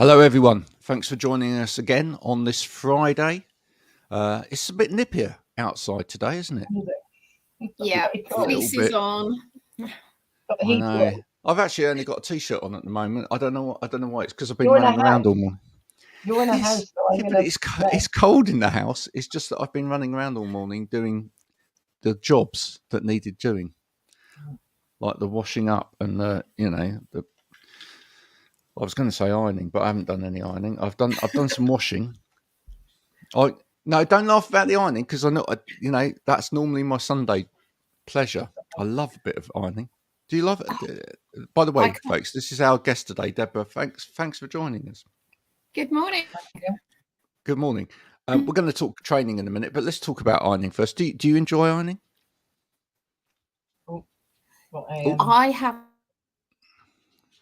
Hello, everyone. Thanks for joining us again on this Friday. It's a bit nippier outside today, isn't it? Yeah, A little fleece is bit. on. I know. I've actually only got a t-shirt on at the moment. I don't know why. It's because I've been You're in a running around all house. morning. You're in a Yes, house, so I'm yeah, but gonna. it's cold in the house. It's just that I've been running around all morning doing the jobs that needed doing, like the washing up and the I was going to say ironing, but I haven't done any ironing. I've done some washing. No, don't laugh about the ironing because I know that's normally my Sunday pleasure. I love a bit of ironing. Do you love it? By the way, folks, this is our guest today, Deborah. Thanks for joining us. Good morning. Good morning. We're going to talk training in a minute, but let's talk about ironing first. Do you enjoy ironing? I have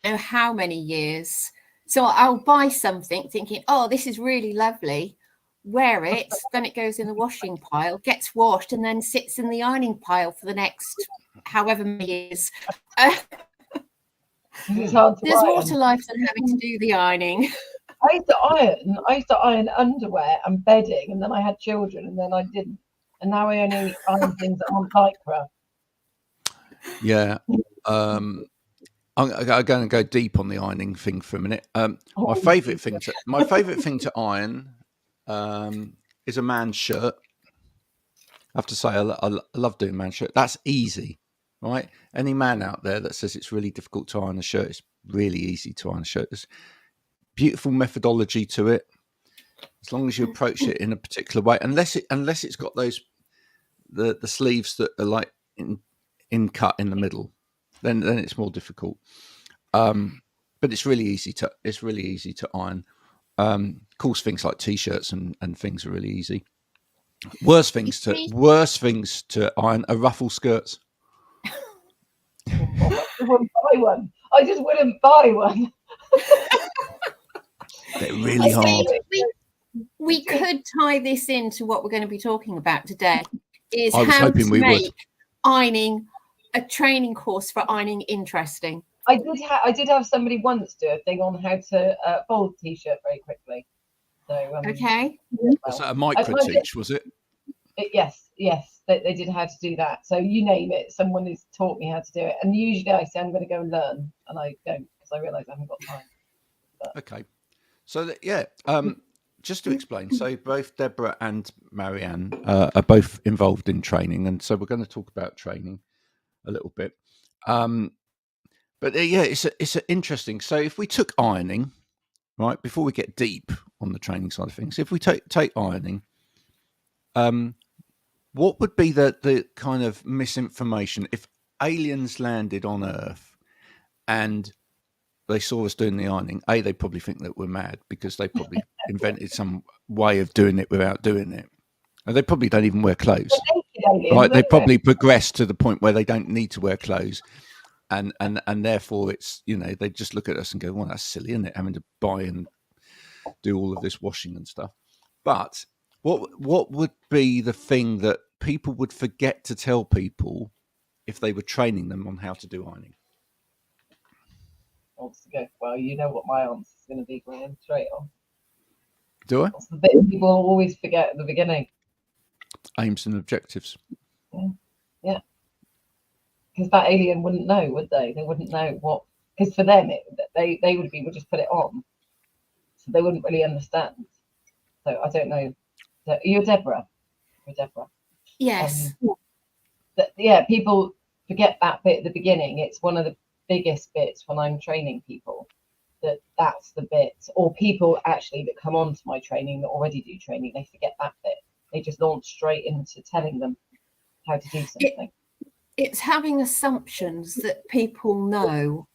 know how many years. So I'll buy something thinking, oh, this is really lovely. Wear it, then it goes in the washing pile, gets washed, and then sits in the ironing pile for the next however many years. It's hard to There's iron. more to life than having to do the ironing. I used to iron underwear and bedding, and then I had children, and then I didn't. And now I only iron things that aren't lycra. Yeah. I'm going to go deep on the ironing thing for a minute. My favourite thing to iron is a man's shirt. I have to say, I love doing man's shirt. That's easy, right? Any man out there that says it's really difficult to iron a shirt, it's really easy to iron a shirt. There's beautiful methodology to it, as long as you approach it in a particular way. Unless it's got those the sleeves that are like in cut in the middle, then it's more difficult. But it's really easy to iron. Of course, things like t-shirts and things are really easy. Worst things to iron are ruffle skirts. I wouldn't buy one. I just wouldn't buy one. They're really hard. We could tie this into what we're going to be talking about today. Is I was how hoping to we make would. ironing a training course for ironing interesting. I did have somebody once do a thing on how to fold a t-shirt very quickly. So okay. Was that a micro teach? Was it? Yes, they did how to do that. So you name it, someone has taught me how to do it. And usually I say I'm going to go learn, and I don't because I realise I haven't got time. But. Okay, so just to explain, so both Deborah and Marianne are both involved in training, and so we're going to talk about training a little bit. But it's interesting. So if we took ironing, right, before we get deep on the training side of things, if we take ironing, what would be the kind of misinformation if aliens landed on Earth and they saw us doing the ironing? They probably think that we're mad because they probably invented some way of doing it without doing it. And they probably don't even wear clothes. Right? They probably progressed to the point where they don't need to wear clothes. And therefore it's, they just look at us and go, well, that's silly, isn't it? Having to buy and do all of this washing and stuff. But what would be the thing that people would forget to tell people if they were training them on how to do ironing? Well, you know what my answer is going to be, Graham, straight on. Do I? That's the bit people always forget at the beginning. Aims and objectives. Yeah. Because that alien wouldn't know, would they? They wouldn't know what. Because for them, they would be, we'll just put it on. So they wouldn't really understand. So I don't know. So you're Deborah. Yes. People forget that bit at the beginning. It's one of the biggest bits when I'm training people. That's the bit. Or people actually that come on to my training that already do training, they forget that bit. They just launch straight into telling them how to do something. It's having assumptions that people know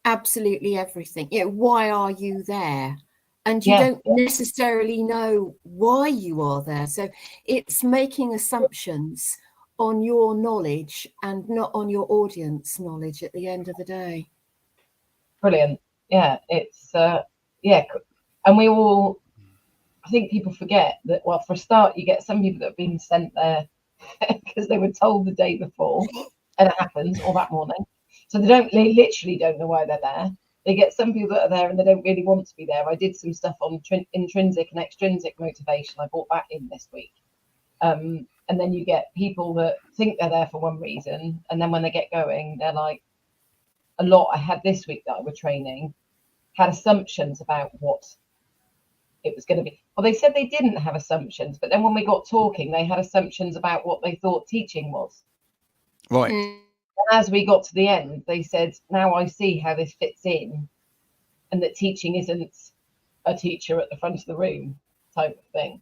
absolutely everything. Why are you there? And you don't necessarily know why you are there. So it's making assumptions on your knowledge and not on your audience knowledge at the end of the day. Brilliant. Yeah, it's and we all, I think people forget that, well, for a start, you get some people that have been sent there because they were told the day before and it happens, or that morning. So they literally don't know why they're there. They get some people that are there and they don't really want to be there. I did some stuff on intrinsic and extrinsic motivation. I brought that in this week. And then you get people that think they're there for one reason, and then when they get going, they're like, a lot I had this week that I were training had assumptions about what it was going to be. Well, they said they didn't have assumptions, but then when we got talking, they had assumptions about what they thought teaching was. Right. And as we got to the end, they said, now I see how this fits in, and that teaching isn't a teacher at the front of the room type of thing.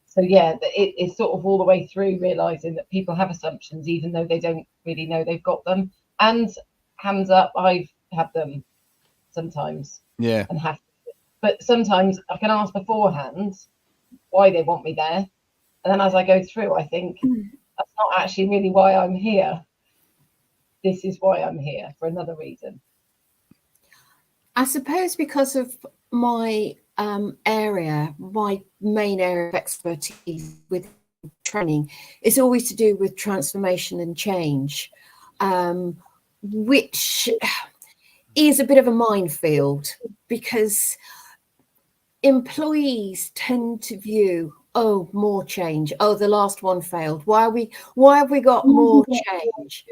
So yeah, it's sort of all the way through realizing that people have assumptions, even though they don't really know they've got them. And hands up, I've had them sometimes. Yeah. And have, but sometimes I can ask beforehand why they want me there, and then as I go through, I think that's not actually really why I'm here. This is why I'm here for another reason. I suppose because of my area, my main area of expertise with training is always to do with transformation and change, which is a bit of a minefield, because employees tend to view, oh, more change, oh, the last one failed, why have we got more change?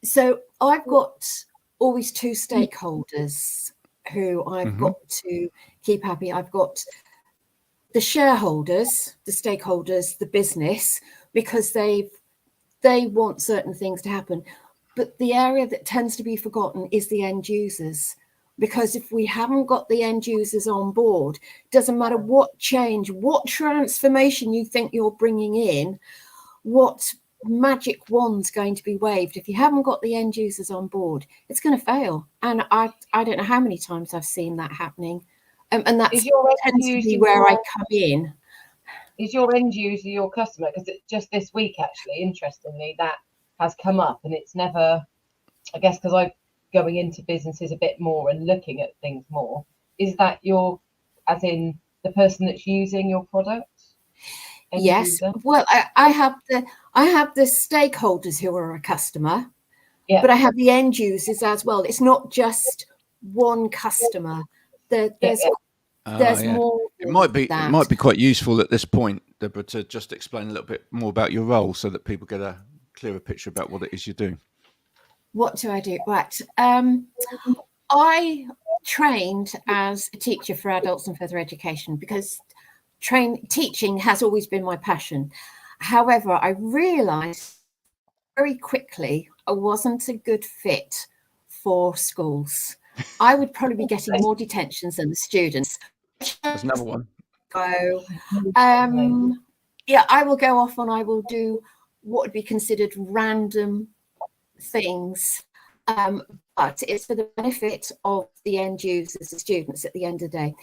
So I've got always two stakeholders who I've got to keep happy. I've got the shareholders, the stakeholders, the business, because they want certain things to happen. But the area that tends to be forgotten is the end users, because if we haven't got the end users on board, doesn't matter what change, what transformation you think you're bringing in, what magic wand's going to be waved, if you haven't got the end users on board, it's going to fail. And I don't know how many times I've seen that happening, and that tends to be where I come in. Is your end user your customer? Because just this week, actually, interestingly, that has come up, and it's never, I guess, because I'm going into businesses a bit more and looking at things more. Is that your, as in the person that's using your product? Yes. User? Well, I have the stakeholders who are a customer, yeah, but I have the end users as well. It's not just one customer. There's more. It might be quite useful at this point, Deborah, to just explain a little bit more about your role so that people get a clearer picture about what it is you do. What do I do? Right. I trained as a teacher for adults and further education because teaching has always been my passion. However, I realized very quickly I wasn't a good fit for schools. I would probably be getting more detentions than the students. There's another one. So, yeah, I will go off and I will do what would be considered random things, but it's for the benefit of the end users, the students at the end of the day.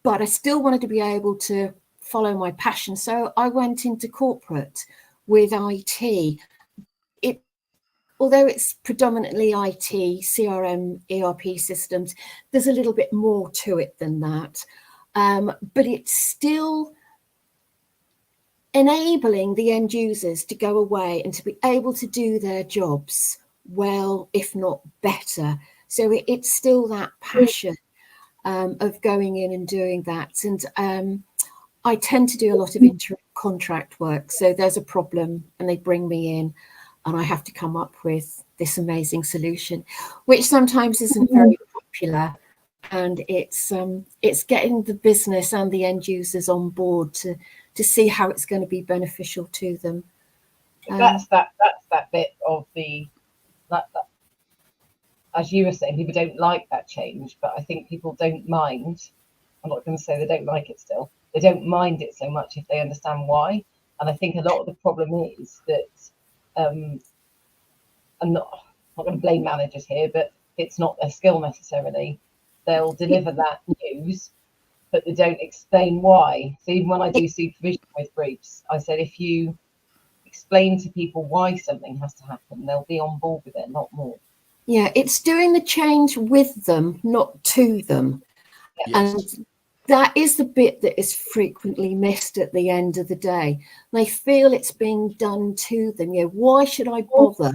But I still wanted to be able to follow my passion. So I went into corporate with IT. Although it's predominantly IT, CRM, ERP systems, there's a little bit more to it than that. But it's still enabling the end users to go away and to be able to do their jobs well, if not better. So it's still that passion of going in and doing that. And I tend to do a lot of contract work. So there's a problem and they bring me in and I have to come up with this amazing solution, which sometimes isn't very popular. And it's getting the business and the end users on board to see how it's going to be beneficial to them. That's that bit of that, as you were saying, people don't like that change, but I think people don't mind. I'm not going to say they don't like it still. They don't mind it so much if they understand why. And I think a lot of the problem is that I'm not going to blame managers here, but it's not their skill necessarily. They'll deliver that news, but they don't explain why. So even when I do supervision with groups, I said, if you explain to people why something has to happen, they'll be on board with it a lot more. Yeah, it's doing the change with them, not to them. Yes. And that is the bit that is frequently missed at the end of the day. They feel it's being done to them. You know, why should I bother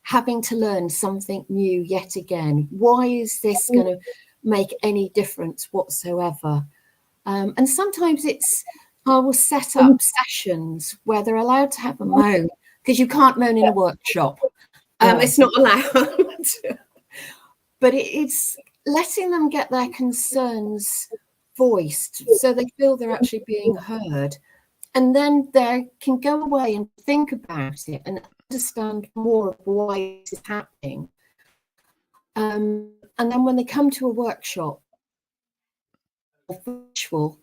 having to learn something new yet again. Why is this going to make any difference whatsoever? And sometimes I will set up sessions where they're allowed to have a moan, because you can't moan in a workshop. It's not allowed. But it's letting them get their concerns voiced so they feel they're actually being heard. And then they can go away and think about it and understand more of why this is happening. And then when they come to a workshop or virtual,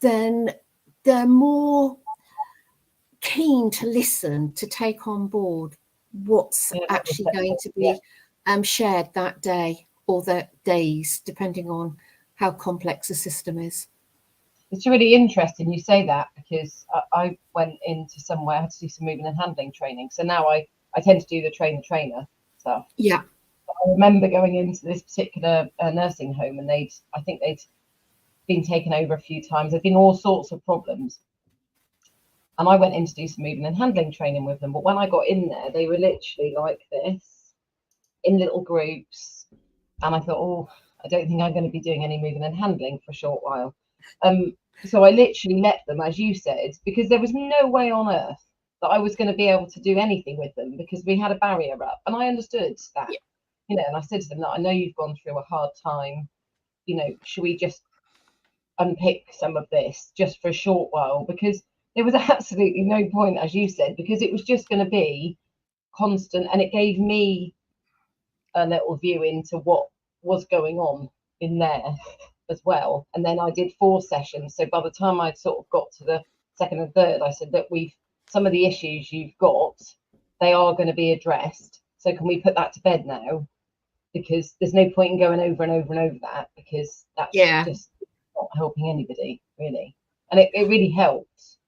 then they're more keen to listen, to take on board what's actually going to be shared that day or the days, depending on how complex the system is. It's really interesting you say that, because I went into somewhere, I had to do some moving and handling training. So now I tend to do the trainer stuff. Yeah. I remember going into this particular nursing home, and I think they'd been taken over a few times. There'd been all sorts of problems. And I went in to do some moving and handling training with them. But when I got in there, they were literally like this in little groups. And I thought, oh, I don't think I'm going to be doing any moving and handling for a short while. So I literally let them, as you said, because there was no way on earth that I was going to be able to do anything with them, because we had a barrier up. And I understood that, you know, and I said to them that I know you've gone through a hard time. You know, should we just unpick some of this just for a short while? Because there was absolutely no point, as you said, because it was just going to be constant. And it gave me a little view into what was going on in there as well. And then I did 4 sessions. So by the time I'd sort of got to the second and third, I said that some of the issues you've got, they are going to be addressed. So can we put that to bed now? Because there's no point in going over and over and over that, because that's just not helping anybody, really. And it really helps.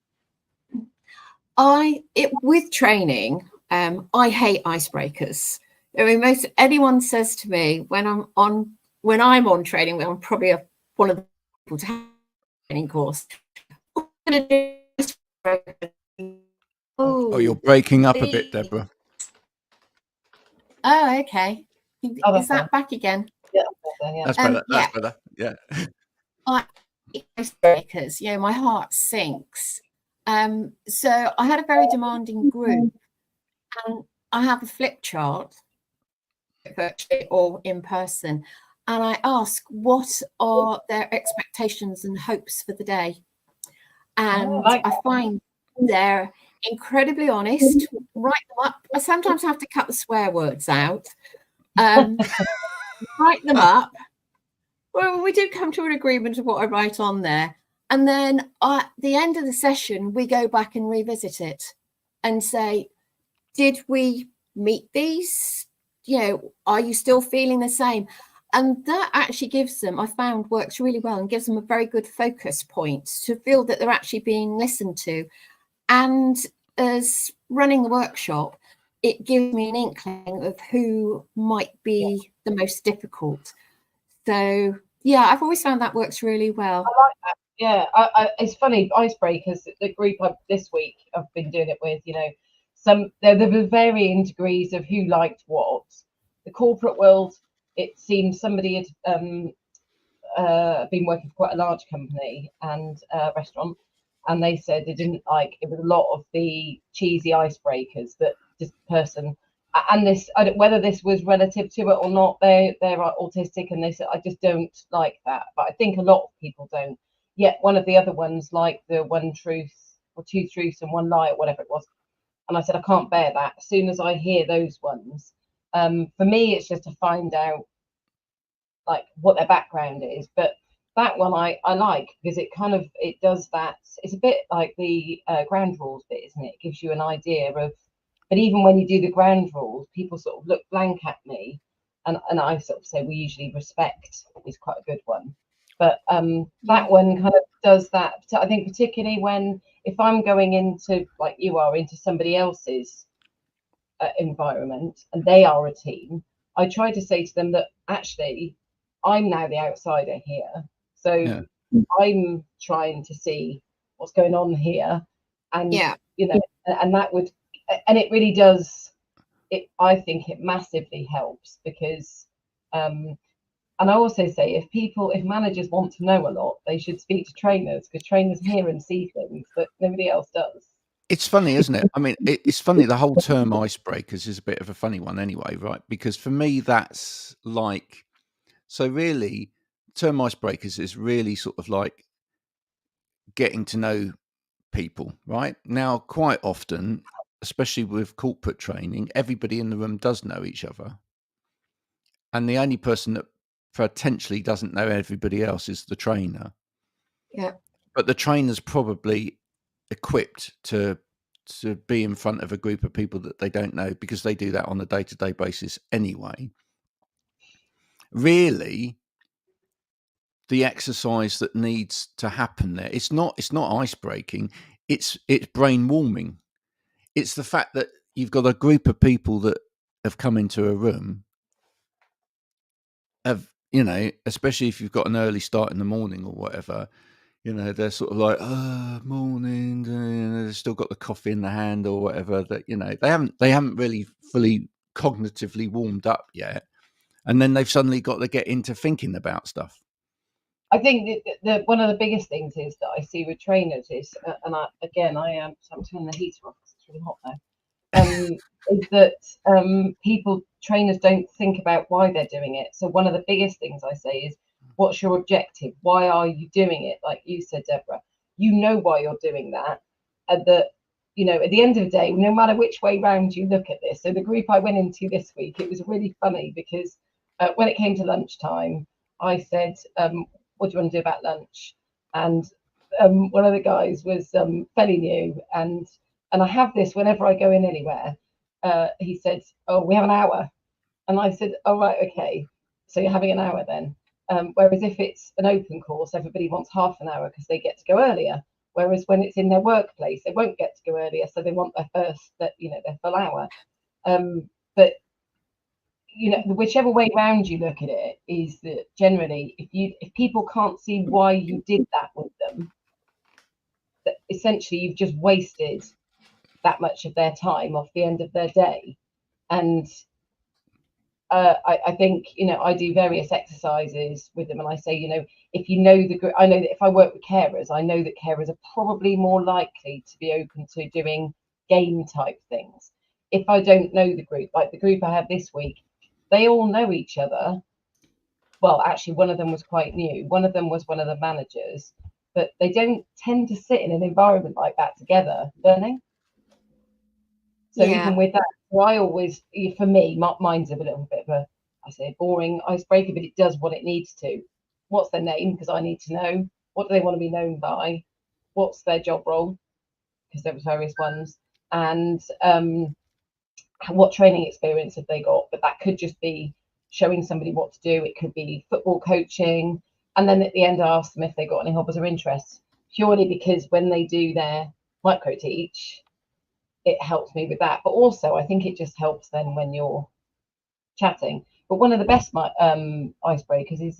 With training, I hate icebreakers. I mean, anyone says to me when I'm on training, I'm probably one of the people to have a training course. Oh, you're breaking up a bit, Deborah. Oh, okay. Is that back again? Yeah, that's better. That's better. Yeah. Icebreakers, you know, my heart sinks. So I had a very demanding group, and I have a flip chart, virtually or in person, and I ask what are their expectations and hopes for the day. And I find they're incredibly honest. Write them up. I sometimes have to cut the swear words out. Write them up. Well, we do come to an agreement of what I write on there. And then at the end of the session, we go back and revisit it and say, did we meet these? You know, are you still feeling the same? And that actually gives them, I found, works really well and gives them a very good focus point to feel that they're actually being listened to. And as running the workshop, it gives me an inkling of who might be the most difficult. So, yeah, I've always found that works really well. I like that. Yeah, it's funny, icebreakers, the group this week I've been doing it with, you know, there were varying degrees of who liked what. The corporate world, it seemed somebody had been working for quite a large company and restaurant, and they said they didn't like it was a lot of the cheesy icebreakers that this person, and this, I don't, whether this was relative to it or not, they're autistic, and they said I just don't like that. But I think a lot of people don't. Yet one of the other ones, like the one truth or 2 truths and 1 lie or whatever it was, and I said I can't bear that. As soon as I hear those ones, for me it's just to find out like what their background is. But that one I like, because it does that. It's a bit like the ground rules bit, isn't it? It gives you an idea of. But even when you do the ground rules, people sort of look blank at me, and I sort of say we usually respect is quite a good one. But that one kind of does that. I think particularly if I'm going into, like you are, into somebody else's environment and they are a team, I try to say to them that actually I'm now the outsider here. So I'm trying to see what's going on here. And, you know, and that would, and it really does, I think it massively helps because, and I also say if managers want to know a lot, they should speak to trainers, because trainers hear and see things that nobody else does. It's funny, isn't it? I mean, it's funny. The whole term icebreakers is a bit of a funny one anyway, right? Because for me, that's like, so really, term icebreakers is really sort of like getting to know people, right? Now, quite often, especially with corporate training, everybody in the room does know each other. And the only person that potentially doesn't know everybody else is the trainer. Yeah. But the trainer's probably equipped to be in front of a group of people that they don't know, because they do that on a day-to-day basis anyway. Really, the exercise that needs to happen there, it's not ice breaking, it's brain warming. It's the fact that you've got a group of people that have come into a room, especially if you've got an early start in the morning or whatever, they're sort of like, morning, they've still got the coffee in the hand or whatever, that, they haven't really fully cognitively warmed up yet. And then they've suddenly got to get into thinking about stuff. I think that one of the biggest things is that I see with trainers is, and I'm turning the heater off because it's really hot now, is that trainers don't think about why they're doing it. So one of the biggest things I say is, what's your objective? Why are you doing it? Like you said, Deborah, you know why you're doing that. And that, at the end of the day, no matter which way round you look at this. So the group I went into this week, it was really funny because when it came to lunchtime, I said, what do you want to do about lunch? And one of the guys was fairly new, and I have this whenever I go in anywhere. He said, oh, we have an hour. And I said, oh, right, okay. So you're having an hour then. Whereas if it's an open course, everybody wants half an hour because they get to go earlier. Whereas when it's in their workplace, they won't get to go earlier, so they want their full hour. But whichever way round you look at it, is that generally, if people can't see why you did that with them, that essentially you've just wasted that much of their time off the end of their day. And I think, I do various exercises with them, and I say, if I know that if I work with carers, I know that carers are probably more likely to be open to doing game type things. If I don't know the group, like the group I have this week, they all know each other. Well, actually, one of them was quite new. One of them was one of the managers, but they don't tend to sit in an environment like that together learning. So even with that, I always, for me, mine's a little bit of a boring icebreaker, but it does what it needs to. What's their name? Because I need to know. What do they want to be known by? What's their job role? Because there was various ones. And what training experience have they got? But that could just be showing somebody what to do. It could be football coaching. And then at the end, I ask them if they got any hobbies or interests, purely because when they do their micro teach, it helps me with that. But also, I think it just helps then when you're chatting. But one of the best icebreakers is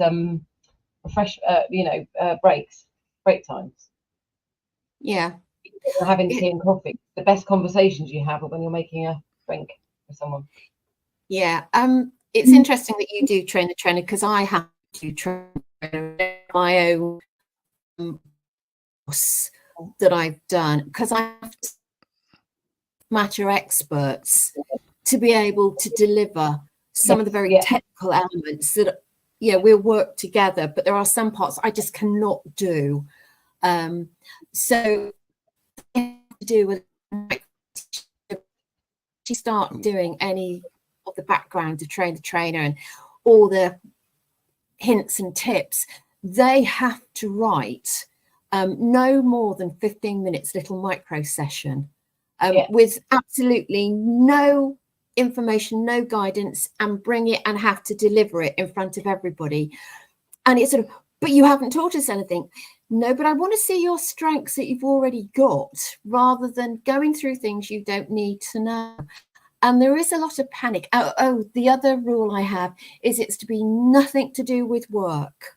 break times. Yeah. Having tea and coffee. The best conversations you have are when you're making a drink with someone. Yeah. It's interesting that you do train the trainer, because I have to train my own course that I've done, because I have to matter experts to be able to deliver some of the very technical elements that we'll work together, but there are some parts I just cannot do. So to do with you start doing any of the background to train the trainer and all the hints and tips, they have to write no more than 15 minutes little micro session with absolutely no information, no guidance, and bring it and have to deliver it in front of everybody. And it's sort of, but you haven't taught us anything. No, but I want to see your strengths that you've already got, rather than going through things you don't need to know. And there is a lot of panic. The other rule I have is it's to be nothing to do with work.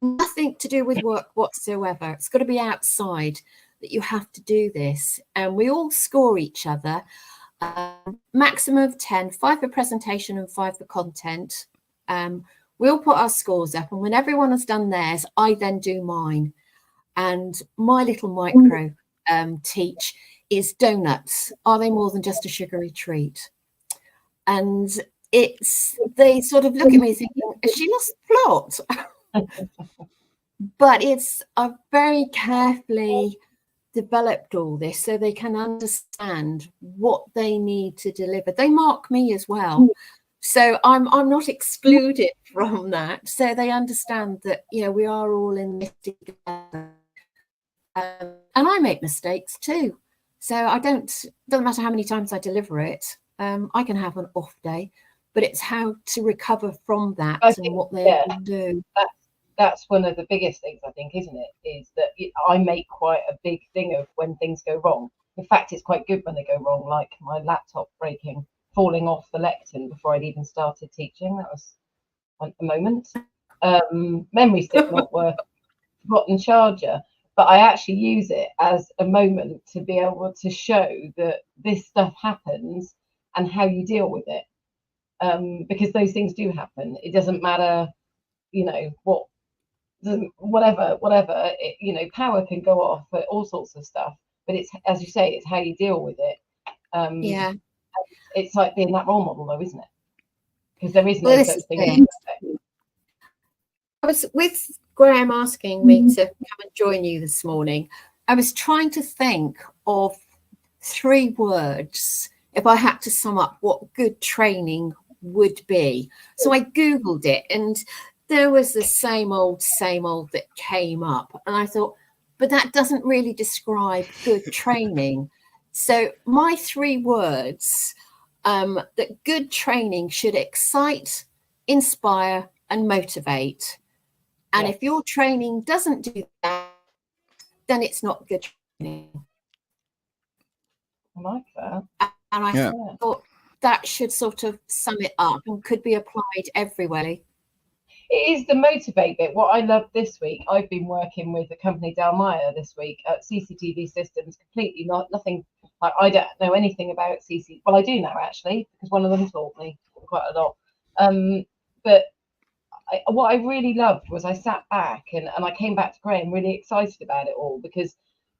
Nothing to do with work whatsoever. It's got to be outside that you have to do this. And we all score each other. Maximum of 10, 5 for presentation and 5 for content. We'll put our scores up, and when everyone has done theirs, I then do mine. And my little micro teach is donuts. Are they more than just a sugary treat? And they sort of look at me thinking, has she lost plot? But I've very carefully developed all this so they can understand what they need to deliver. They mark me as well. So I'm not excluded from that. So they understand that, we are all in this together. And I make mistakes too. So doesn't matter how many times I deliver it. I can have an off day, but it's how to recover from that and what they do. That's one of the biggest things, I think, isn't it? Is that I make quite a big thing of when things go wrong. In fact, it's quite good when they go wrong, like my laptop falling off the lectern before I'd even started teaching. That was a moment. Memory stick not working, forgotten charger. But I actually use it as a moment to be able to show that this stuff happens and how you deal with it. Because those things do happen. It doesn't matter, whatever, power can go off for all sorts of stuff. But it's, as you say, it's how you deal with it. It's like being that role model, though, isn't it? Because there is no such thing. I was with Graham asking me to come and join you this morning. I was trying to think of 3 words if I had to sum up what good training would be. So I Googled it, and there was the same old that came up. And I thought, but that doesn't really describe good training. So my 3 words, that good training should excite, inspire, and motivate. And if your training doesn't do that, then it's not good training. I like that. And I thought that should sort of sum it up and could be applied everywhere. It is the motivate bit. What I love this week, I've been working with the company Dalmaya this week at CCTV systems, completely nothing. Like, I don't know anything about CCTV. Well, I do now, actually, because one of them taught me quite a lot. But what I really loved was I sat back and I came back to Graham really excited about it all, because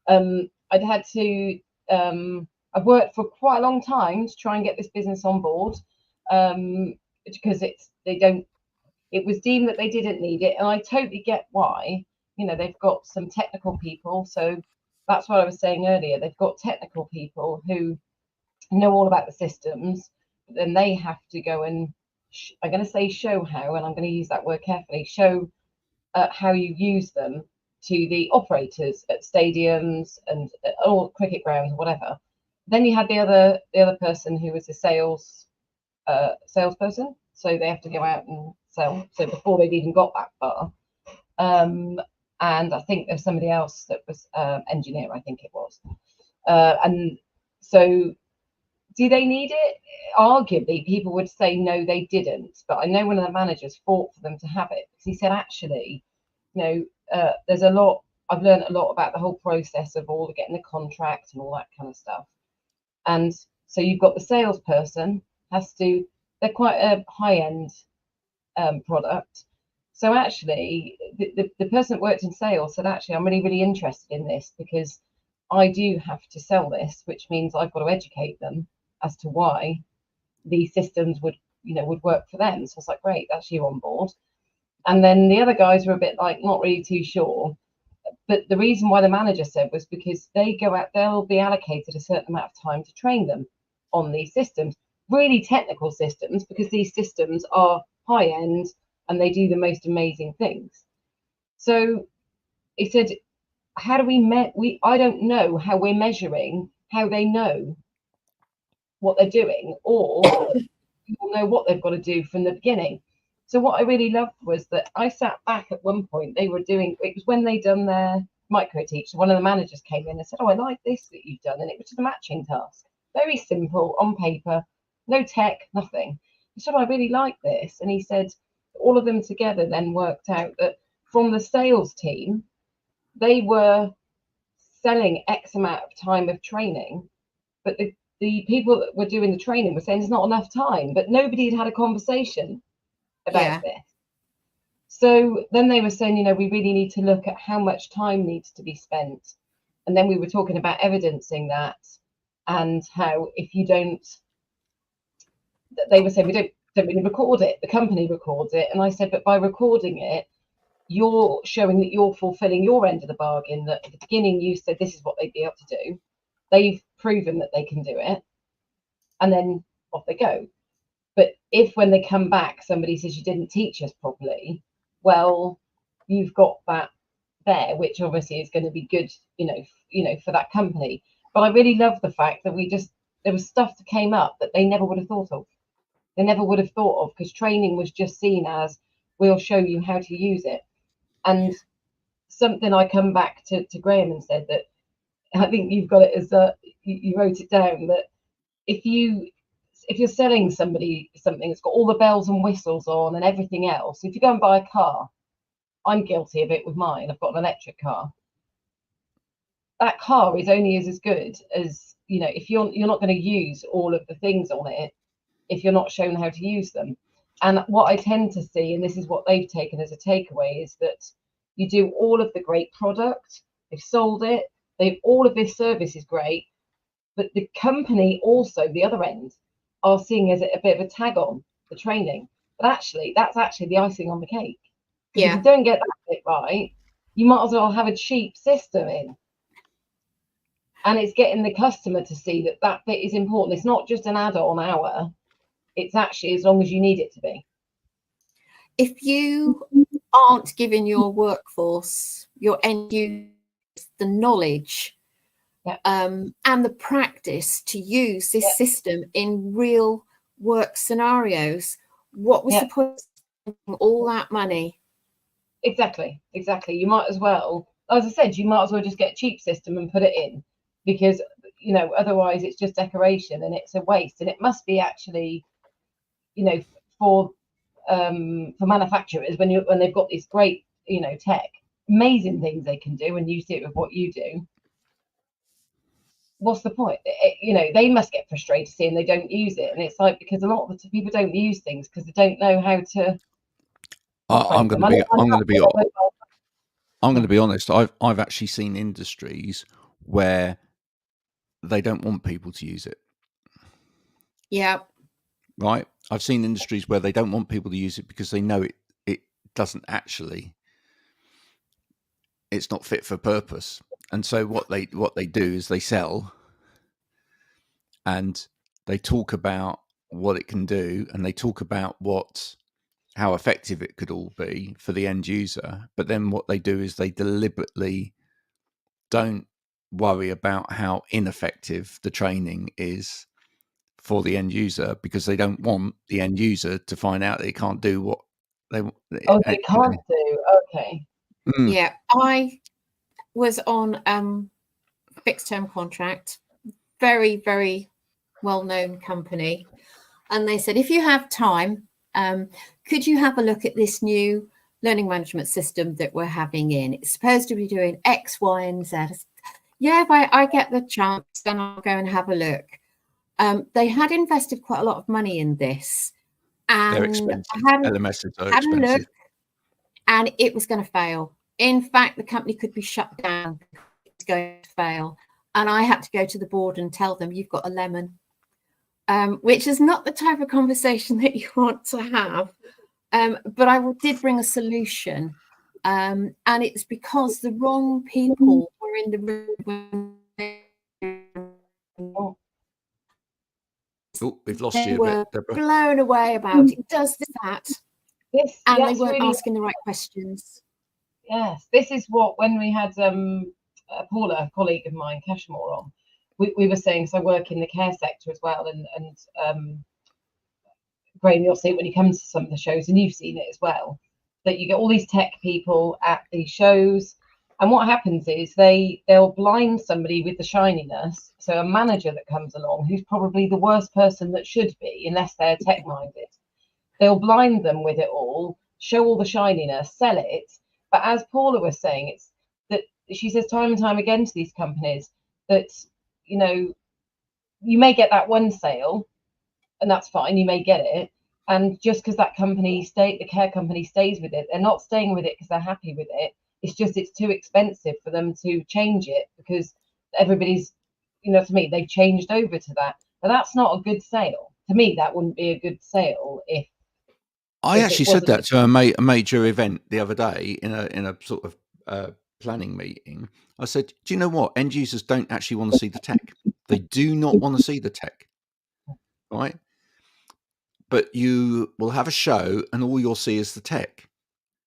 I'd had to I've worked for quite a long time to try and get this business on board, because it was deemed that they didn't need it, and I totally get why. They've got some technical people, so that's what I was saying earlier. They've got technical people who know all about the systems, but then they have to go and I'm going to say show how, and I'm going to use that word carefully, show how you use them to the operators at stadiums and all cricket grounds, whatever. Then you had the other person who was a salesperson, so they have to go out and sell. So before they've even got that far, and I think there's somebody else that was engineer, I think it was, and so. Do they need it? Arguably, people would say no, they didn't. But I know one of the managers fought for them to have it, because he said, actually, there's a lot. I've learned a lot about the whole process of getting the contract and all that kind of stuff. And so you've got the salesperson they're quite a high-end product. So actually, the person that worked in sales said, actually, I'm really, really interested in this, because I do have to sell this, which means I've got to educate them as to why these systems would work for them. So I was like, great, that's you on board. And then the other guys were a bit like, not really too sure. But the reason why the manager said was because they go out, they'll be allocated a certain amount of time to train them on these systems, really technical systems, because these systems are high end and they do the most amazing things. So he said, how do I don't know how we're measuring how they know what they're doing, or people know what they've got to do from the beginning. So what I really loved was that I sat back at one point, it was when they'd done their micro teach, one of the managers came in and said, oh, I like this that you've done, and it was just a matching task, very simple on paper, no tech, nothing. He said, I really like this. And he said all of them together then worked out that from the sales team, they were selling X amount of time of training, but the the people that were doing the training were saying there's not enough time, but nobody had had a conversation about this. So then they were saying, you know, we really need to look at how much time needs to be spent. And then we were talking about evidencing that, and how if you don't, they were saying we don't really record it, the company records it. And I said, but by recording it, you're showing that you're fulfilling your end of the bargain, that at the beginning you said this is what they'd be able to do. They've proven that they can do it, and then off they go. But if when they come back, somebody says you didn't teach us properly, well, you've got that there, which obviously is going to be good, you know, for that company. But I really love the fact that there was stuff that came up that they never would have thought of. They never would have thought of, because training was just seen as, we'll show you how to use it. And something I come back to Graham and said that, I think you've got it as you wrote it down, that if you're selling somebody something that's got all the bells and whistles on and everything else, if you go and buy a car, I'm guilty of it with mine, I've got an electric car. That car is only as good as, you know, if you're not going to use all of the things on it, if you're not shown how to use them. And what I tend to see, and this is what they've taken as a takeaway, is that you do all of the great product, they've sold it, all of this service is great, but the company also, the other end, are seeing as a bit of a tag on the training. But actually, that's actually the icing on the cake. If you don't get that bit right, you might as well have a cheap system in. And it's getting the customer to see that that bit is important. It's not just an add-on hour. It's actually as long as you need it to be. If you aren't giving your workforce, your end users, the knowledge and the practice to use this system in real work scenarios, what was the point of spending all that money? Exactly. You might as well, as I said, you might as well just get a cheap system and put it in, because, you know, otherwise it's just decoration and it's a waste. And it must be actually, you know, for manufacturers, when they've got this great, you know, tech, amazing things they can do, and you see it with what you do. What's the point? You know, they must get frustrated seeing they don't use it, and it's like, because a lot of the people don't use things because they don't know how to. I'm going to be honest. I've actually seen industries where they don't want people to use it. Yeah. Right. I've seen industries where they don't want people to use it because they know it doesn't actually. It's not fit for purpose. And so what they do is they sell, and they talk about what it can do, and they talk about how effective it could all be for the end user. But then what they do is they deliberately don't worry about how ineffective the training is for the end user, because they don't want the end user to find out they can't do what they can't do. Okay. Yeah, I was on fixed term contract, very, very well-known company, and they said, if you have time, could you have a look at this new learning management system that we're having in? It's supposed to be doing X, Y, and Z. Yeah, if I get the chance, then I'll go and have a look. They had invested quite a lot of money in this, and they're expensive. LMSs are had expensive. a look, and it was going to fail. In fact, the company could be shut down. It's going to fail. And I had to go to the board and tell them, you've got a lemon, which is not the type of conversation that you want to have. But I did bring a solution. And it's because the wrong people were in the room. Oh, we've lost you. They were blown away about it. Does that? And they weren't asking the right questions. Yes, this is what, when we had Paula, a colleague of mine, Cashmore, on, we were saying, because I work in the care sector as well, and Graham, you'll see it when you come to some of the shows, and you've seen it as well, that you get all these tech people at these shows, and what happens is they'll blind somebody with the shininess. So a manager that comes along, who's probably the worst person that should be, unless they're tech minded, they'll blind them with it all, show all the shininess, sell it. But as Paula was saying, it's that she says time and time again to these companies that, you know, you may get that one sale, and that's fine, you may get it. And just because that company the care company stays with it, they're not staying with it because they're happy with it. It's just it's too expensive for them to change it because everybody's, to me, they've changed over to that. But that's not a good sale. To me, that wouldn't be a good sale if I if actually it said wasn't. that to a major event the other day in a sort of planning meeting. I said, do you know what? End users don't actually want to see the tech. They do not want to see the tech, right? But you will have a show and all you'll see is the tech,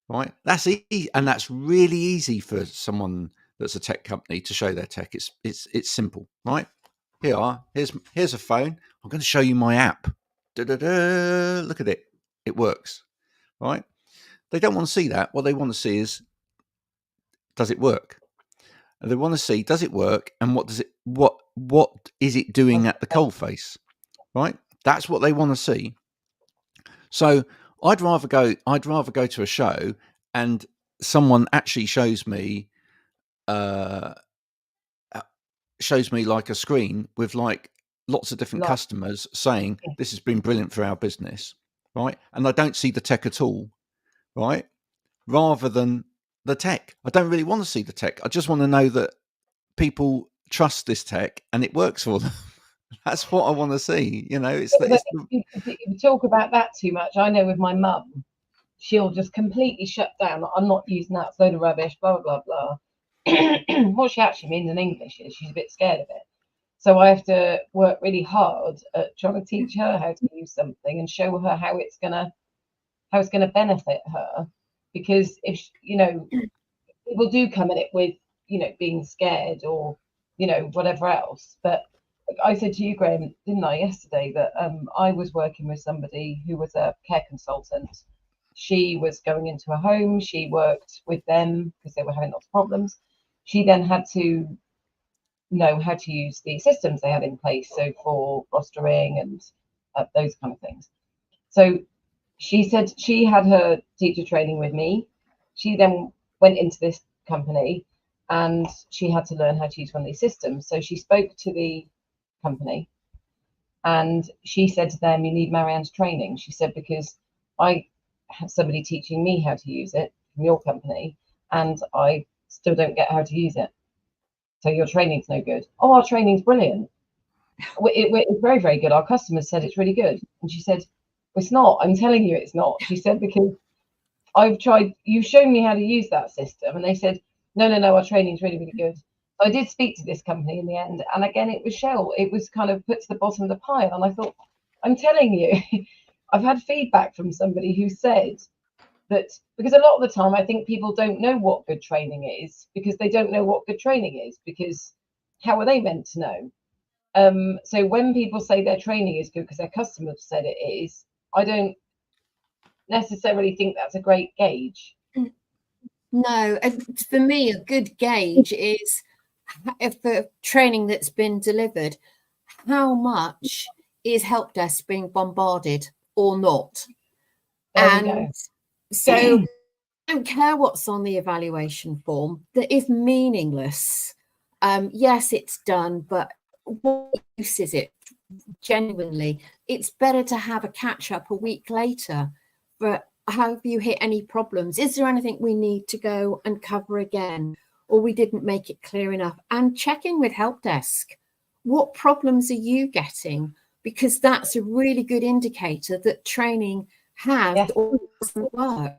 right? That's easy, and that's really easy for someone that's a tech company to show their tech. It's simple, right? Here's a phone. I'm going to show you my app. Da-da-da, look at it. It works, right? They don't want to see that. What they want to see is, does it work? And they want to see, does it work? And what is it doing at the coalface, right? That's what they want to see. So I'd rather go to a show and someone actually shows me like a screen with like lots of different customers saying this has been brilliant for our business, right? And I don't see the tech at all, right? Rather than the tech. I don't really want to see the tech. I just want to know that people trust this tech and it works for them. That's what I want to see. If you talk about that too much, I know with my mum, she'll just completely shut down. I'm not using that, it's a load of rubbish, blah, blah, blah. What she actually means in English is she's a bit scared of it. So I have to work really hard at trying to teach her how to use something and show her how it's gonna benefit her. Because if people do come at it with being scared or whatever else. But I said to you, Graham, didn't I, yesterday, that I was working with somebody who was a care consultant. She was going into a home. She worked with them because they were having lots of problems. She then had to know how to use the systems they had in place, so for rostering and those kind of things. So she said she had her teacher training with me. She then went into this company and she had to learn how to use one of these systems. So she spoke to the company and she said to them, you need Marianne's training. She said, because I have somebody teaching me how to use it from your company and I still don't get how to use it. So your training's no good. Oh, our training's brilliant. It's very, very good. Our customers said it's really good. And she said, it's not. I'm telling you it's not. She said, because I've tried, you've shown me how to use that system. And they said, no, our training's really, really good. So I did speak to this company in the end. And again, it was Shell. It was kind of put to the bottom of the pile. And I thought, I'm telling you, I've had feedback from somebody who said that, because a lot of the time I think people don't know what good training is because they don't know what good training is, because how are they meant to know? So when people say their training is good because their customers said it is, I don't necessarily think that's a great gauge. No, for me, a good gauge is if the training that's been delivered, how much is help desk being bombarded or not? And so I don't care what's on the evaluation form, that is meaningless. Yes, it's done, but what use is it? Genuinely, it's better to have a catch up a week later. But have you hit any problems? Is there anything we need to go and cover again, or we didn't make it clear enough? And check in with help desk. What problems are you getting? Because that's a really good indicator that training has or doesn't work.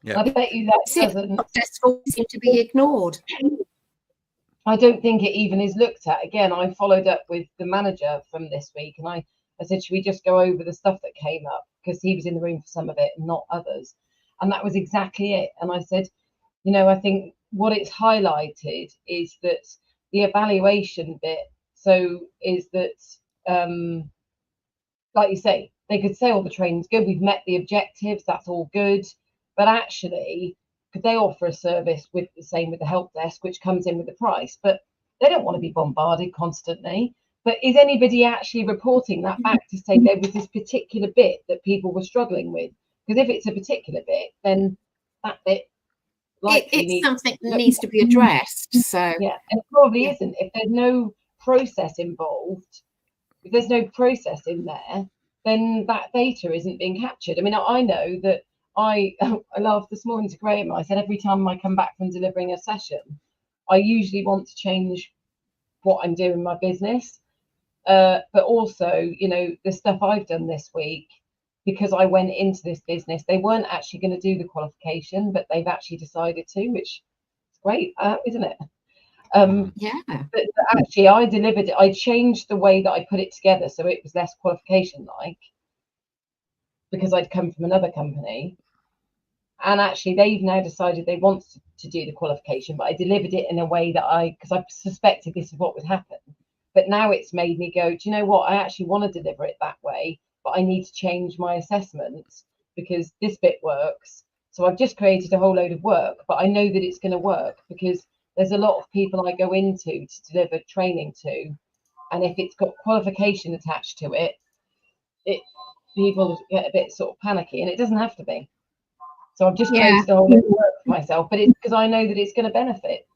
Yeah. I bet you that doesn't seem to be ignored. I don't think it even is looked at. Again, I followed up with the manager from this week and I said, should we just go over the stuff that came up? Because he was in the room for some of it and not others. And that was exactly it. And I said, I think what it's highlighted is that the evaluation bit, so is that, like you say, they could say, oh, the training's good, we've met the objectives, that's all good. But actually, could they offer a service with the same with the help desk, which comes in with the price? But they don't want to be bombarded constantly. But is anybody actually reporting that back to say there was this particular bit that people were struggling with? Because if it's a particular bit, then that bit it's something that needs to be addressed. So yeah, and it probably isn't. If there's no process involved, if there's no process in there, then that data isn't being captured. I mean, I know that I laughed this morning to Graham. I said every time I come back from delivering a session, I usually want to change what I'm doing in my business. But also, you know, the stuff I've done this week, because I went into this business, they weren't actually going to do the qualification, but they've actually decided to, which is great, isn't it? Yeah. But actually, I delivered it. I changed the way that I put it together so it was less qualification like, because I'd come from another company. And actually, they've now decided they want to do the qualification, but I delivered it in a way that because I suspected this is what would happen. But now it's made me go, do you know what? I actually want to deliver it that way, but I need to change my assessments because this bit works. So I've just created a whole load of work, but I know that it's going to work because there's a lot of people I go into to deliver training to. And if it's got qualification attached to it, people get a bit sort of panicky, and it doesn't have to be. So I've just created a whole lot of work for myself, but it's because I know that it's going to benefit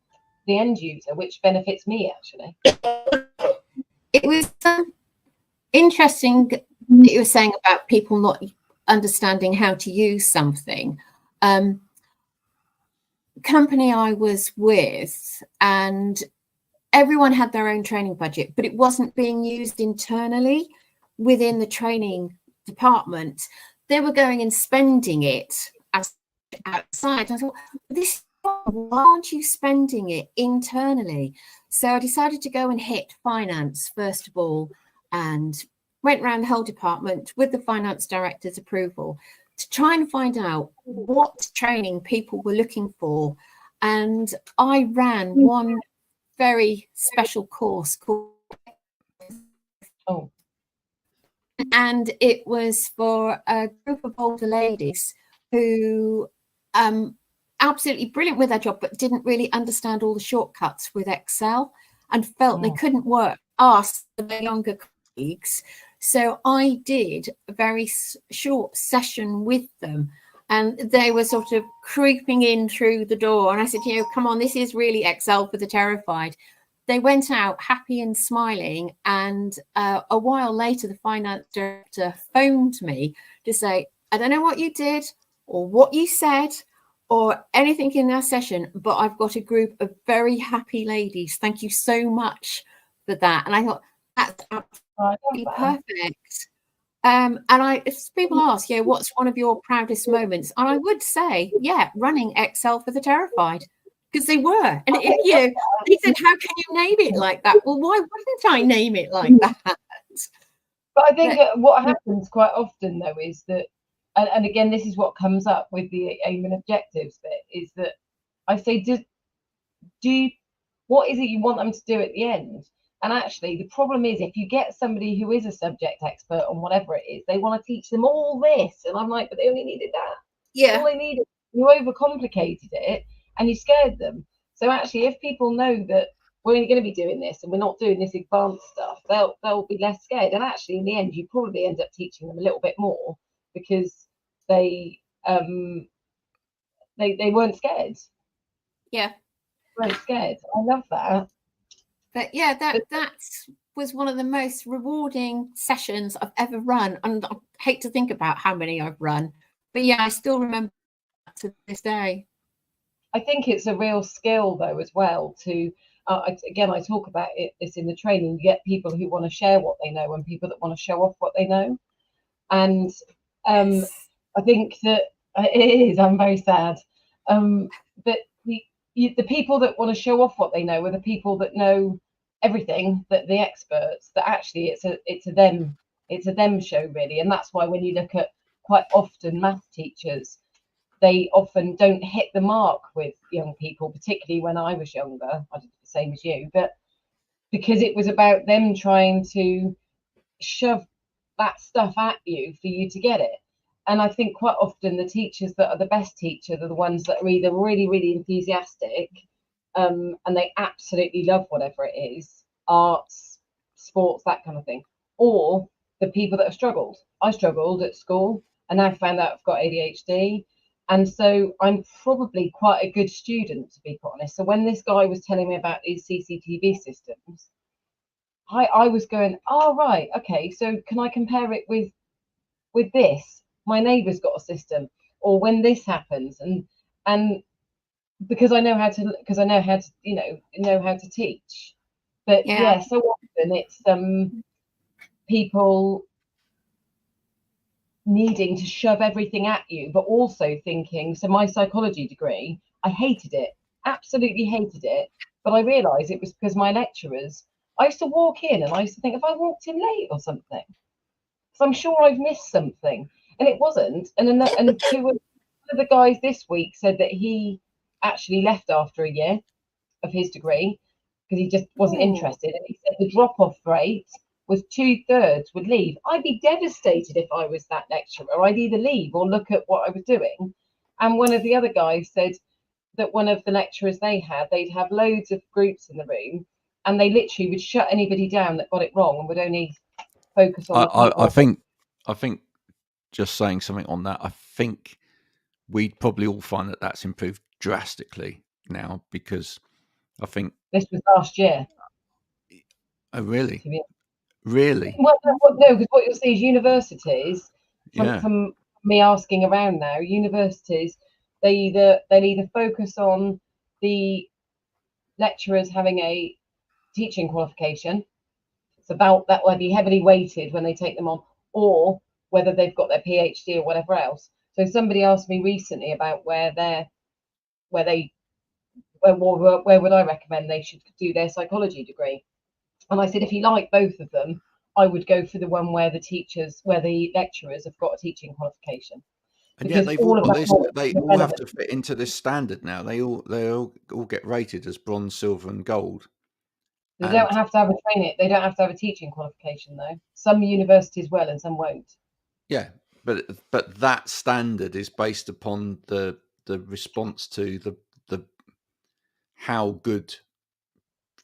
the end user, which benefits me actually. It was interesting that you were saying about people not understanding how to use something. Company I was with, and everyone had their own training budget, but it wasn't being used internally within the training department. They were going and spending it outside. I thought, why aren't you spending it internally? So I decided to go and hit finance first of all, and went around the whole department with the finance director's approval to try and find out what training people were looking for. And I ran one very special course called, and it was for a group of older ladies who absolutely brilliant with their job, but didn't really understand all the shortcuts with Excel and felt they couldn't ask their younger colleagues. So I did a very short session with them, and they were sort of creeping in through the door. And I said, you know, come on, this is really Excel for the terrified. They went out happy and smiling. And a while later, the finance director phoned me to say, I don't know what you did or what you said or anything in our session, but I've got a group of very happy ladies. Thank you so much for that. And I thought, that's absolutely perfect. And if people ask, yeah, what's one of your proudest moments? And I would say, yeah, running Excel for the terrified, because they were. And they said, how can you name it like that? Well, why wouldn't I name it like that? But I think what happens quite often though is that, and again, this is what comes up with the aim and objectives bit, is that I say, what is it you want them to do at the end? And actually, the problem is if you get somebody who is a subject expert on whatever it is, they want to teach them all this. And I'm like, but they only needed that. Yeah. All they needed, you overcomplicated it and you scared them. So actually, if people know that we're only going to be doing this and we're not doing this advanced stuff, they'll be less scared. And actually, in the end, you probably end up teaching them a little bit more because they weren't scared. Yeah. Weren't scared. I love that. But yeah, that was one of the most rewarding sessions I've ever run. And I hate to think about how many I've run. But yeah, I still remember that to this day. I think it's a real skill, though, as well, to, again, I talk about this in the training. You get people who want to share what they know and people that want to show off what they know. And I think that it is, I'm very sad. But the people that want to show off what they know are the people that know everything, that the experts, that actually it's a them show really. And that's why when you look at quite often math teachers, they often don't hit the mark with young people, particularly when I was younger. I did the same as you, but because it was about them trying to shove that stuff at you for you to get it. And I think quite often the teachers that are the best teachers are the ones that are either really, really enthusiastic and they absolutely love whatever it is, arts, sports, that kind of thing, or the people that have struggled. I struggled at school and now found out I've got ADHD. And so I'm probably quite a good student, to be quite honest. So when this guy was telling me about these CCTV systems, I was going, oh right, okay, so can I compare it with this? My neighbour's got a system, or when this happens, and because I know how to know how to teach. But Yeah. so often it's people needing to shove everything at you, but also thinking, so my psychology degree, I hated it, absolutely hated it. But I realised it was because my lecturers, I used to walk in and I used to think, if I walked in late or something? Because I'm sure I've missed something. And it wasn't. And two of the guys this week said that he actually left after a year of his degree because he just wasn't interested. And he said the drop-off rate was 2/3 would leave. I'd be devastated if I was that lecturer. I'd either leave or look at what I was doing. And one of the other guys said that one of the lecturers they'd have loads of groups in the room, and they literally would shut anybody down that got it wrong and would only focus on the people. I think just saying something on that, I think we'd probably all find that that's improved drastically now, because I think This was last year. Oh, really? Really? Well, no, because what you'll see is universities, from me asking around now, universities, they'll either focus on the lecturers having a teaching qualification, so that will be heavily weighted when they take them on, or whether they've got their PhD or whatever else. So somebody asked me recently about where would I recommend they should do their psychology degree, and I said if you like both of them, I would go for the one where the lecturers have got a teaching qualification. And yet they all have to fit into this standard now. They all get rated as bronze, silver, and gold. They don't have to have They don't have to have a teaching qualification, though. Some universities will, and some won't. Yeah, but that standard is based upon the response to the how good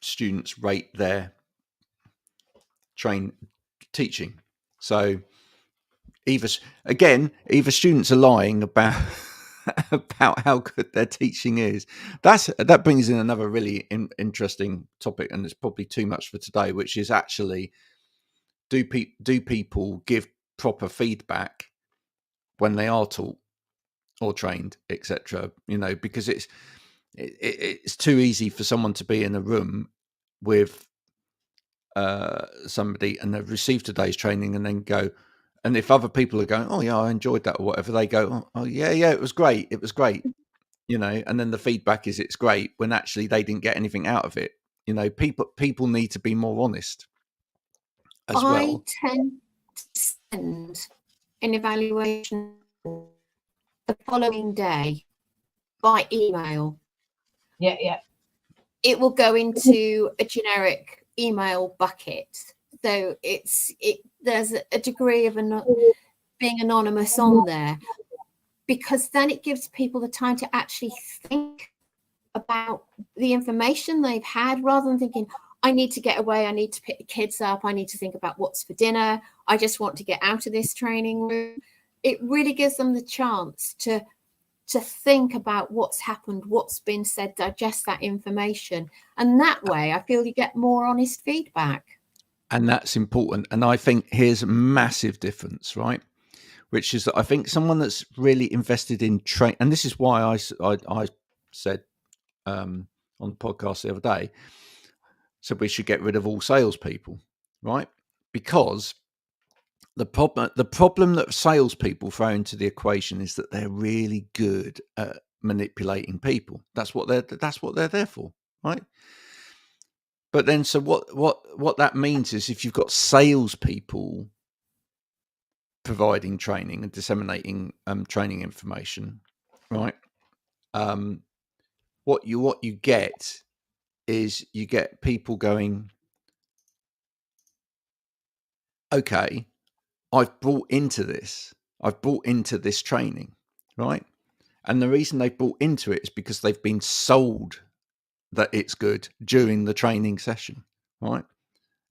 students rate their teaching. So either students are lying about how good their teaching is. That brings in another really interesting topic, and it's probably too much for today, which is actually do people give proper feedback when they are taught or trained, etc. Because it's too easy for someone to be in a room with somebody and they've received today's training and then go, and if other people are going, oh yeah, I enjoyed that or whatever, they go, oh yeah, it was great, and then the feedback is it's great, when actually they didn't get anything out of it. People need to be more honest as well. I tend to send an evaluation the following day by email. Yeah. It will go into a generic email bucket. So there's a degree of being anonymous on there, because then it gives people the time to actually think about the information they've had, rather than thinking, I need to get away, I need to pick the kids up, I need to think about what's for dinner, I just want to get out of this training room. It really gives them the chance to think about what's happened, what's been said, digest that information. And that way, I feel you get more honest feedback. And that's important. And I think here's a massive difference, right? Which is that I think someone that's really invested in training, and this is why I said on the podcast the other day, so we should get rid of all salespeople, right? Because the problem that salespeople throw into the equation is that they're really good at manipulating people. That's what they're there for, right? But then, so what that means is, if you've got salespeople providing training and disseminating training information, right? What you get is you get people going, okay, I've bought into this training, right? And the reason they've bought into it is because they've been sold that it's good during the training session, right?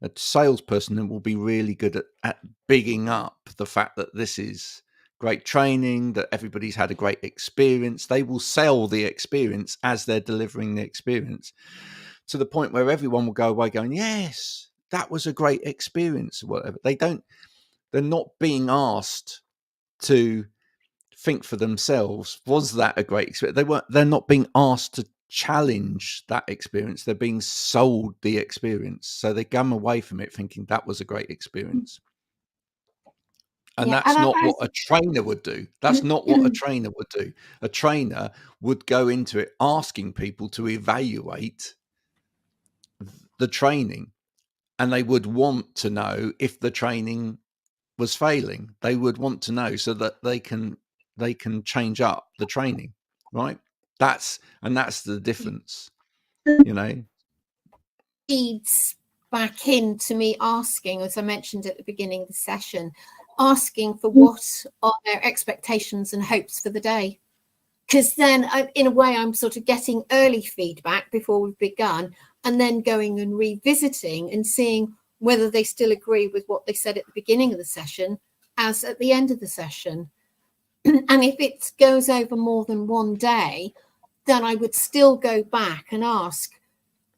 A salesperson will be really good at bigging up the fact that this is great training, that everybody's had a great experience. They will sell the experience as they're delivering the experience, to the point where everyone will go away going, yes, that was a great experience or whatever. They're not being asked to think for themselves, was that a great experience? They're not being asked to challenge that experience. They're being sold the experience. So they come away from it thinking that was a great experience. And Yeah, that's and not what a trainer would do. That's not what a trainer would do. A trainer would go into it asking people to evaluate the training, and they would want to know if the training was failing. They would want to know so that they can change up the training, right? That's the difference, you know. Feeds back into me asking, as I mentioned at the beginning of the session, asking for what are their expectations and hopes for the day. Because then, in a way, I'm sort of getting early feedback before we've begun, and then going and revisiting and seeing whether they still agree with what they said at the beginning of the session as at the end of the session. And if it goes over more than one day, then I would still go back and ask,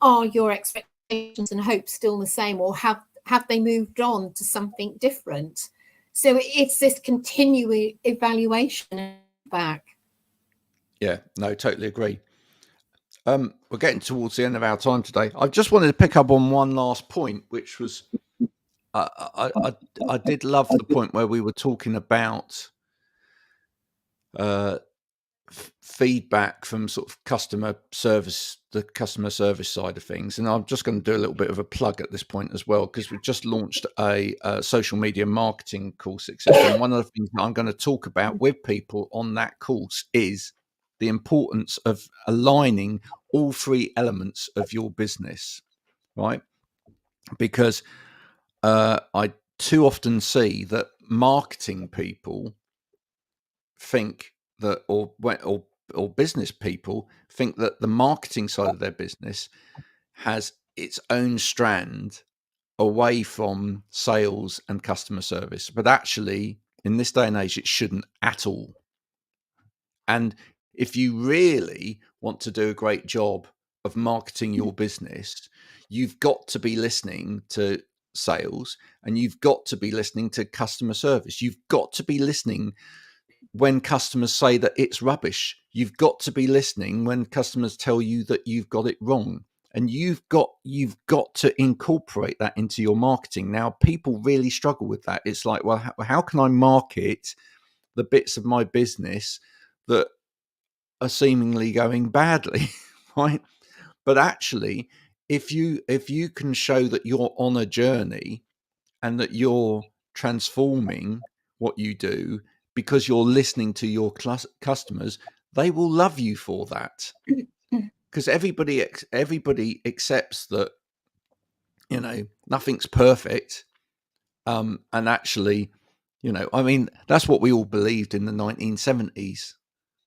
are your expectations and hopes still the same, or have they moved on to something different? So it's this continuing evaluation back. Yeah, no, totally agree. We're getting towards the end of our time today. I just wanted to pick up on one last point, which was I did love the point where we were talking about feedback from sort of customer service, the customer service side of things. And I'm just going to do a little bit of a plug at this point as well, because we've just launched a social media marketing course, etc. And one of the things that I'm going to talk about with people on that course is the importance of aligning all three elements of your business, right? Because I too often see that marketing people think that, or business people think that the marketing side of their business has its own strand away from sales and customer service. But actually, in this day and age, it shouldn't at all. And if you really want to do a great job of marketing your business, you've got to be listening to sales, and you've got to be listening to customer service. You've got to be listening when customers say that it's rubbish. You've got to be listening when customers tell you that you've got it wrong. And you've got to incorporate that into your marketing. Now, people really struggle with that. It's like, well, how can I market the bits of my business that are seemingly going badly, right? But actually, if you can show that you're on a journey and that you're transforming what you do because you're listening to your customers, they will love you for that. Because everybody accepts that, you know, nothing's perfect. And actually, you know, I mean, that's what we all believed in the 1970s,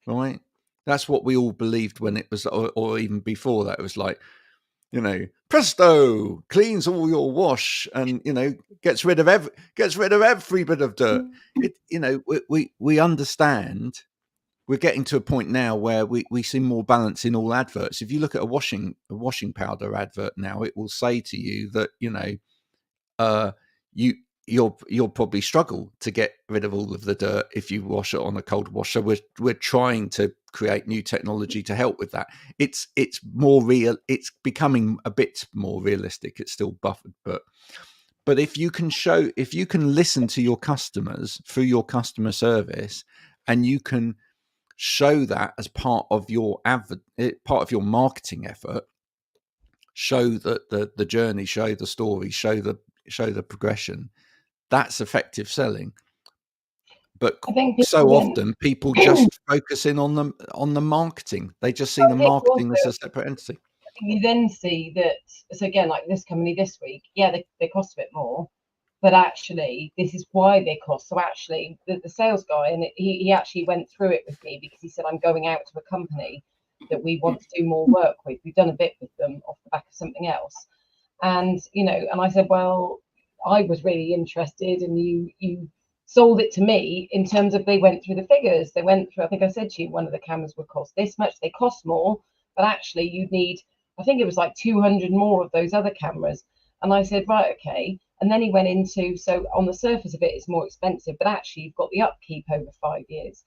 right? That's what we all believed when it was, or even before that. It was like, you know, presto, cleans all your wash, and, you know, gets rid of every bit of dirt. It, you know, we understand. We're getting to a point now where we see more balance in all adverts. If you look at a washing powder advert now, it will say to you that, you know, you'll probably struggle to get rid of all of the dirt if you wash it on a cold washer. We're trying to create new technology to help with that. It's more real. It's becoming a bit more realistic. It's still buffered, but if you can listen to your customers through your customer service, and you can show that as part of your marketing effort, show that the journey, show the story, show the progression, that's effective selling. But I think so often people just focus in on the marketing. They just see the marketing as a separate entity. You then see that, so again, like this company this week, yeah, they cost a bit more, but actually this is why they cost. So actually the sales guy, and he actually went through it with me, because he said, I'm going out to a company that we want to do more work with. We've done a bit with them off the back of something else. And, you know, and I said, well, I was really interested, and you sold it to me in terms of, they went through the figures. They went through, I think I said to you, one of the cameras would cost this much. They cost more, but actually you'd need, I think it was like 200 more of those other cameras. And I said, right, okay. And then he went into, so on the surface of it, it's more expensive, but actually you've got the upkeep over 5 years.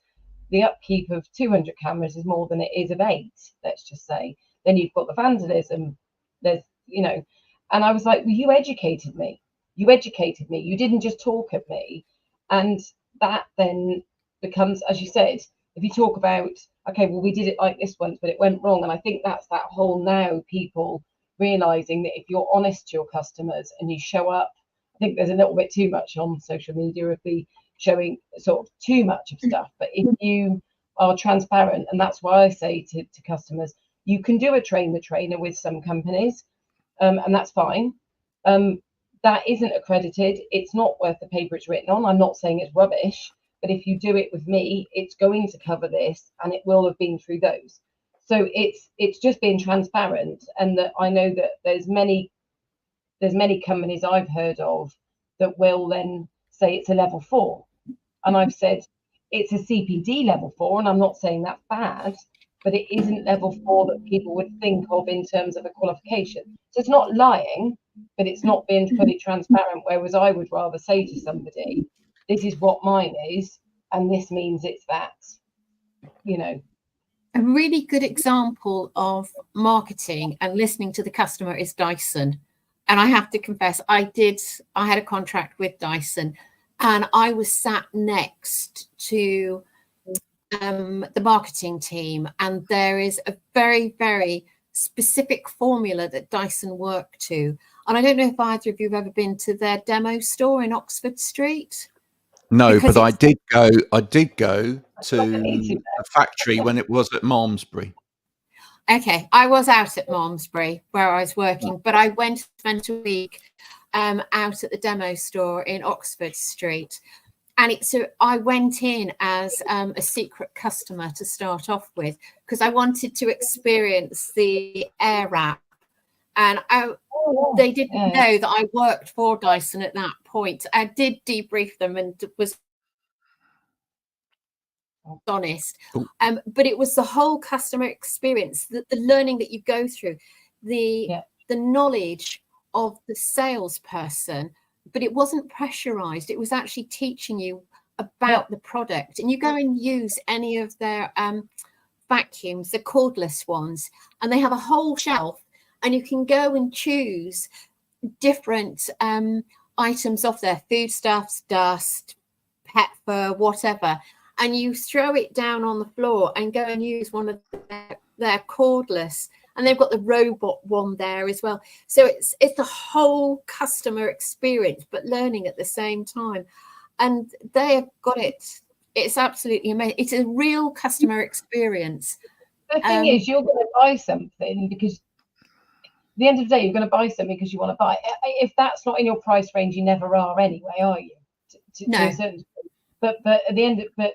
The upkeep of 200 cameras is more than it is of 8, let's just say. Then you've got the vandalism. There's, you know, and I was like, well, you educated me. You educated me. You didn't just talk at me. And that then becomes, as you said, if you talk about, okay, well, we did it like this once, but it went wrong. And I think that's that whole now people realizing that if you're honest to your customers and you show up, I think there's a little bit too much on social media of the showing sort of too much of stuff. But if you are transparent, and that's why I say to customers, you can do a train the trainer with some companies, and that's fine. That isn't accredited. It's not worth the paper it's written on. I'm not saying it's rubbish, but if you do it with me, it's going to cover this, and it will have been through those. So it's just being transparent, and that I know that there's many companies I've heard of that will then say it's a level 4, and I've said it's a CPD level 4, and I'm not saying that's bad, but it isn't level 4 that people would think of in terms of a qualification. So it's not lying, but it's not being fully transparent. Whereas I would rather say to somebody, this is what mine is, and this means it's that, you know. A really good example of marketing and listening to the customer is Dyson. And I have to confess, I had a contract with Dyson, and I was sat next to the marketing team, and there is a very, very specific formula that Dyson work to. And I don't know if either of you have ever been to their demo store in Oxford Street. No, Because but I did go to the factory when it was at Malmesbury. Okay, I was out at Malmesbury where I was working, but I spent a week out at the demo store in Oxford Street. And I went in as a secret customer to start off with, because I wanted to experience the air wrap. And they didn't know that I worked for Dyson at that point. I did debrief them and was honest. But it was the whole customer experience, the learning that you go through, the knowledge of the salesperson, but it wasn't pressurized. It was actually teaching you about the product. And you go and use any of their vacuums, the cordless ones, and they have a whole shelf, and you can go and choose different items off their foodstuffs, dust, pet fur, whatever, and you throw it down on the floor and go and use one of their cordless. And they've got the robot one there as well. So it's the whole customer experience, but learning at the same time. And they have got it. It's absolutely amazing. It's a real customer experience. The thing is, you're going to buy something because at the end of the day, you're going to buy something because you want to buy. If that's not in your price range, you never are anyway, are you? No. To a certain, but at the end, but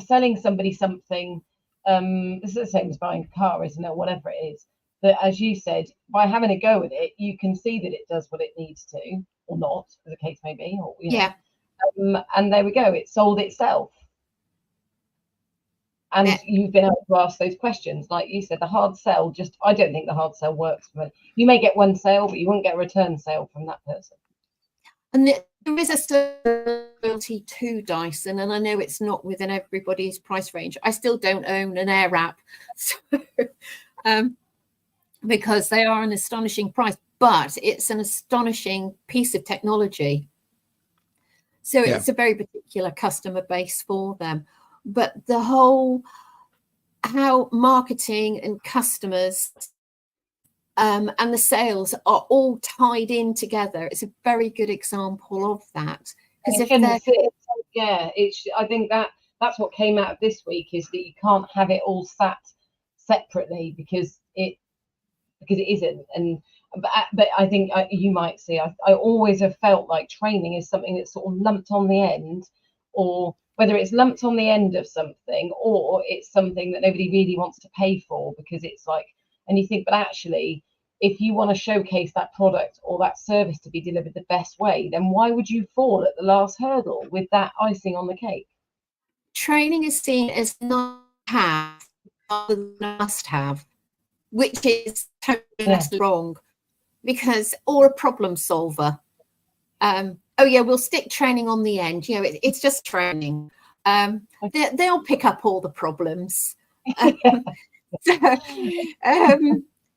selling somebody something, this is the same as buying a car, isn't it? Whatever it is, that, as you said, by having a go with it, you can see that it does what it needs to, or not, as the case may be. Or, you know, and there we go. It sold itself. And you've been able to ask those questions. Like you said, the hard sell, I don't think the hard sell works. You may get one sale, but you won't get a return sale from that person. And there is a loyalty to Dyson, and I know it's not within everybody's price range. I still don't own an air wrap, so, because they are an astonishing price, but it's an astonishing piece of technology. So it's a very particular customer base for them. But the whole, how marketing and customers and the sales are all tied in together. It's a very good example of that. Because I think that's what came out of this week, is that you can't have it all sat separately because it isn't. And but I think you might see, I always have felt like training is something that's sort of lumped on the end, or whether it's lumped on the end of something, or it's something that nobody really wants to pay for, because it's like, and you think, but actually, if you want to showcase that product or that service to be delivered the best way, then why would you fall at the last hurdle with that icing on the cake? Training is seen as not have rather than must have, which is totally wrong. because, or a problem solver. Oh yeah, we'll stick training on the end. You know, it's just training. They'll pick up all the problems. So,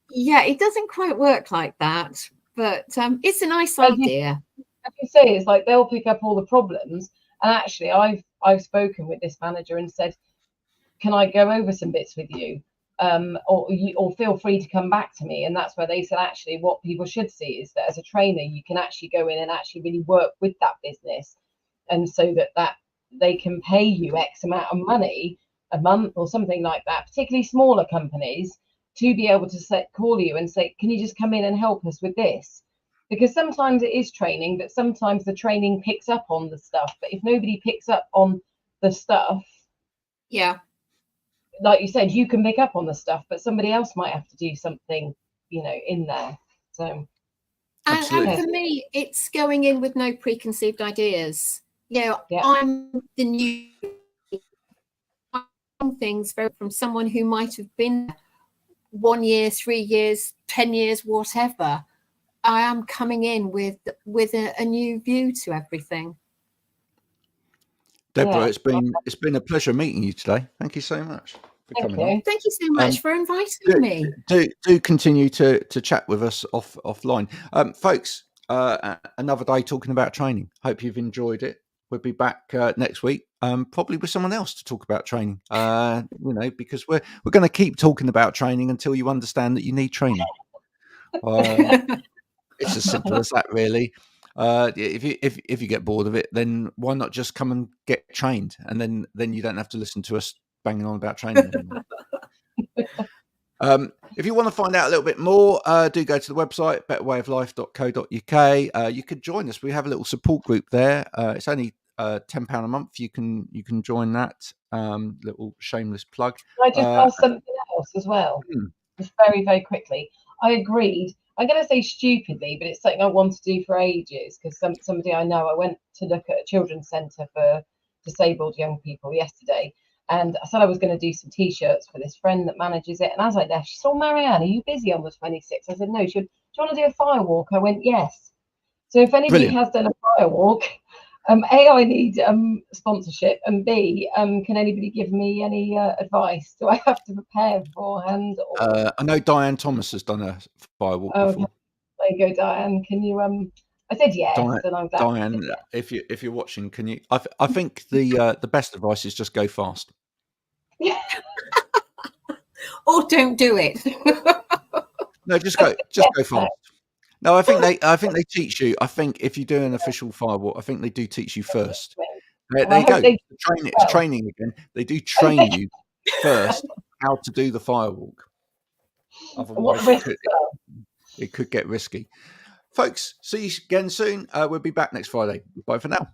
yeah, it doesn't quite work like that, but it's a nice idea. As you say, it's like they'll pick up all the problems. And actually, I've spoken with this manager and said, can I go over some bits with you? Or feel free to come back to me. And that's where they said, actually, what people should see is that as a trainer, you can actually go in and actually really work with that business. And so that they can pay you X amount of money a month or something like that, particularly smaller companies, to be able to call you and say, can you just come in and help us with this? Because sometimes it is training, but sometimes the training picks up on the stuff. But if nobody picks up on the stuff, yeah, like you said, you can pick up on the stuff, but somebody else might have to do something, in there. So, and for me, it's going in with no preconceived ideas. Yeah. I'm the new things from someone who might have been 1 year, 3 years, 10 years, whatever. I am coming in with a new view to everything. Deborah, it's been a pleasure meeting you today. Thank you so much for coming on. Thank you so much for inviting me. Do continue to chat with us offline, folks. Another day talking about training. Hope you've enjoyed it. We'll be back next week, probably with someone else to talk about training. Because we're going to keep talking about training until you understand that you need training. It's as simple as that, really. If you get bored of it, then why not just come and get trained, and then you don't have to listen to us banging on about training anymore. If you want to find out a little bit more, do go to the website betterwayoflife.co.uk. You could join us. We have a little support group there. It's only £10 a month. You can join that. Little shameless plug. Can I just ask something else as well? Just very, very quickly. I agreed. I'm going to say stupidly, but it's something I want to do for ages, because somebody I know, I went to look at a children's centre for disabled young people yesterday, and I said I was going to do some T-shirts for this friend that manages it. And as I left, she said, "Oh, Marianne, are you busy on the 26th?" I said, "No." She said, "Do you want to do a fire walk?" I went, "Yes." So if anybody has done a fire walk, A, I need sponsorship, and B, can anybody give me any advice? Do I have to prepare beforehand? I know Diane Thomas has done a fire walk before. There you go, Diane. Can you? I said yes, and I'm glad. Diane, if you're watching, can you? I think the best advice is just go fast. Yeah. Or don't do it. No, just go fast. No, I think they teach you. I think if you do an official fire walk, I think they do teach you first. There you go. It's training again. They do train you first how to do the fire walk. Otherwise, it could get risky. Folks, see you again soon. We'll be back next Friday. Bye for now.